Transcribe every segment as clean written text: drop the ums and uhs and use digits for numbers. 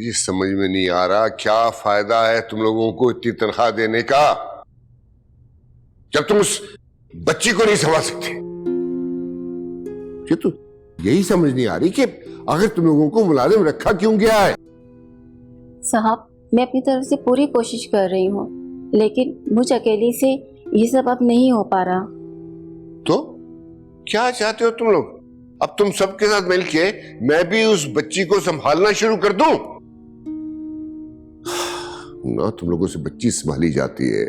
मुझे समझ में नहीं आ रहा क्या फायदा है तुम लोगों को इतनी तनख्वाह देने का जब तुम उस बच्ची को नहीं संभाल सकते। तो यही समझ नहीं आ रही कि आखिर तुम लोगों को मुलाजिम रखा क्यों गया है। साहब, मैं अपनी तरफ से पूरी कोशिश कर रही हूँ, लेकिन मुझ अकेली से ये सब अब नहीं हो पा रहा। तो क्या चाहते हो तुम लोग? अब तुम सबके साथ मिलके मैं भी उस बच्ची को संभालना शुरू कर दूं? ना तुम लोगों से बच्ची संभाली जाती है,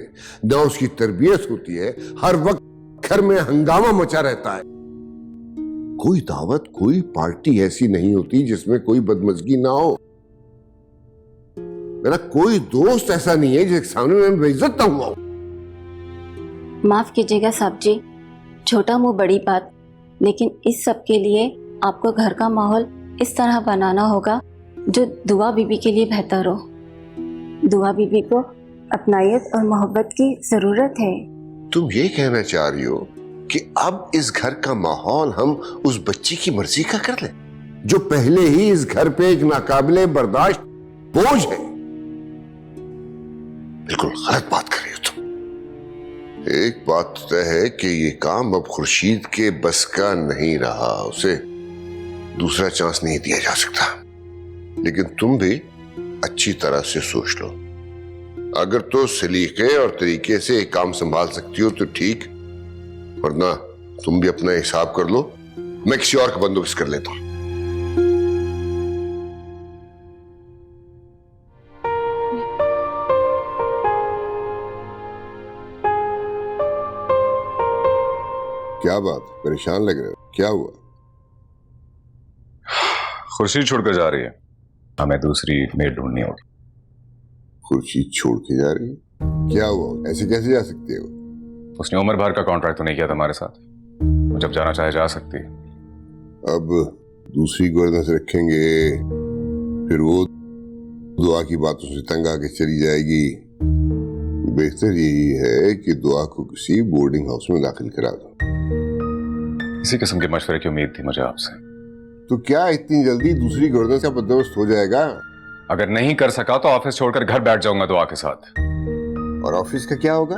ना उसकी तरबियत होती है, हर वक्त घर में हंगामा मचा रहता है। कोई दावत, कोई पार्टी ऐसी नहीं होती जिसमें कोई बदमजगी ना हो। मेरा कोई दोस्त ऐसा नहीं है जिसके सामने मैं बेइज्जत ना हुआ हूं। माफ कीजिएगा साहब जी, छोटा मुंह बड़ी बात, लेकिन इस सब के लिए आपको घर का माहौल इस तरह बनाना होगा जो दुआ बीबी के लिए बेहतर हो। दुआ बीबी को अपनायत और मोहब्बत की जरूरत है। तुम ये कहना चाह रही हो कि अब इस घर का माहौल हम उस बच्ची की मर्जी का कर लें, जो पहले ही इस घर पे एक नाकाबिले बर्दाश्त बोझ है? बिल्कुल गलत बात कर रही हो तुम। एक बात तय है कि ये काम अब खुर्शीद के बस का नहीं रहा, उसे दूसरा चांस नहीं दिया जा सकता। लेकिन तुम भी अच्छी तरह से सोच लो, अगर तो सलीके और तरीके से एक काम संभाल सकती हो तो ठीक, वरना तुम भी अपना हिसाब कर लो, मैं किसी और का बंदोबस्त कर लेता हूं। क्या बात, परेशान लग रहे हो? क्या हुआ? खुर्शीद छोड़कर जा रही है, हमें दूसरी मेड ढूंढनी होगी। खुर्शीद छोड़ के जा रही है? क्या हुआ? ऐसे कैसे जा सकते हो? उसने उम्र भर का कॉन्ट्रैक्ट तो नहीं किया था हमारे साथ, वो जब जाना चाहे जा सकती है। अब दूसरी गर्दन से रखेंगे, फिर वो दुआ की बातों से तंग आके चली जाएगी। बेहतर यही है कि दुआ को किसी बोर्डिंग हाउस में दाखिल करा दो। इसी किस्म के मशवरे की उम्मीद थी मुझे आपसे। तो क्या इतनी जल्दी दूसरी गर्दन का बंदोबस्त हो जाएगा? अगर नहीं कर सका तो ऑफिस छोड़कर घर बैठ जाऊंगा दुआ के साथ। और ऑफिस का क्या होगा?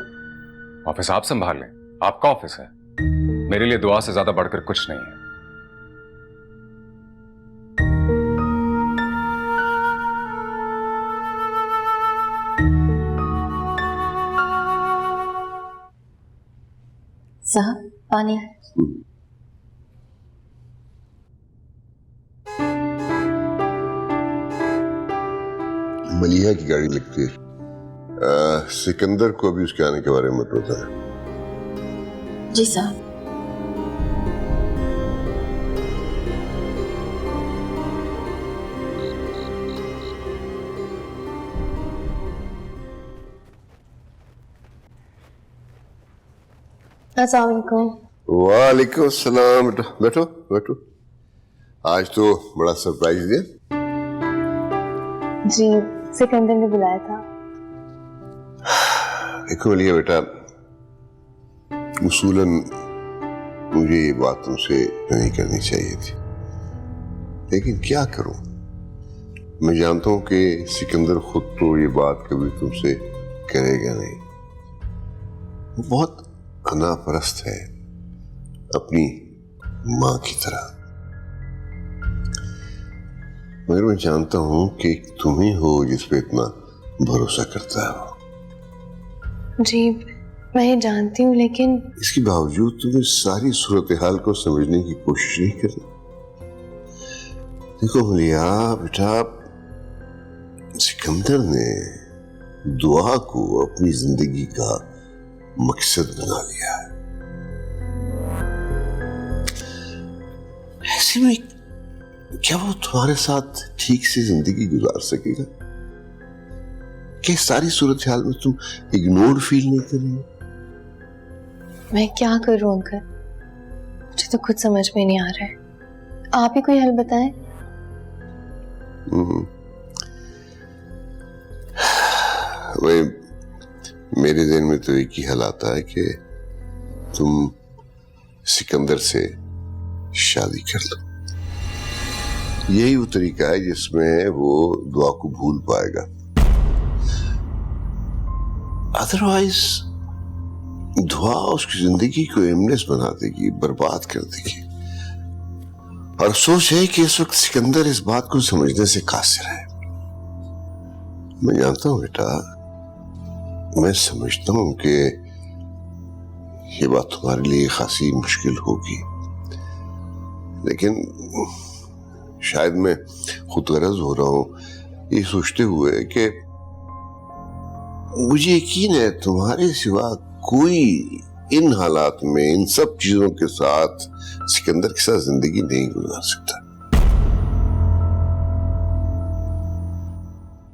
ऑफिस आप संभाल लें, आपका ऑफिस है। मेरे लिए दुआ से ज्यादा बढ़कर कुछ नहीं है। साहब, पानी। मलिहा की गाड़ी लगती है। सिकंदर को भी उसके आने के बारे में मत बताना। जी साहब। अस्सलाम वालेकुम। वालेकुम सलाम। बेटा बैठो बैठो। आज तो बड़ा सरप्राइज दिया। जी, सिकंदर ने बुलाया था। देखो मलिहा बेटा, उसूलन मुझे ये बात तुमसे नहीं करनी चाहिए थी, लेकिन क्या करूं। मैं जानता हूं कि सिकंदर खुद तो ये बात कभी तुमसे करेगा नहीं। वो बहुत अनापरस्त है, अपनी मां की तरह। मगर मैं जानता हूं कि तुम ही हो जिस पे इतना भरोसा करता हो। जी, मैं ये जानती हूँ, लेकिन इसके बावजूद तुम इस सारी सूरत हाल को समझने की कोशिश नहीं कर रही। देखो मलिहा बेटा, सिकंदर ने दुआ को अपनी जिंदगी का मकसद बना लिया है। ऐसे में क्या वो तुम्हारे साथ ठीक से जिंदगी गुजार सकेगा? क्या सारी सूरत हाल में तुम इग्नोर फील नहीं कर रही? मैं क्या करूं अंकल, मुझे तो खुद समझ में नहीं आ रहा है। आप ही कोई हल बताएं। मेरे ज़हन में तो एक ही हल आता है कि तुम सिकंदर से शादी कर लो। यही वो तरीका है जिसमें वो दुआ को भूल पाएगा। अदरवाइज दुआ उसकी जिंदगी को एमलेस बना देगी, बर्बाद कर देगी। और अफसोस है कि इस वक्त सिकंदर इस बात को समझने से कासिर है। मैं जानता हूं बेटा, मैं समझता हूं कि ये बात तुम्हारे लिए खासी मुश्किल होगी, लेकिन शायद मैं खुद गरज हो रहा हूं ये सोचते हुए कि मुझे यकीन है तुम्हारे सिवा कोई इन हालात में इन सब चीजों के साथ सिकंदर के साथ जिंदगी नहीं गुजार सकता।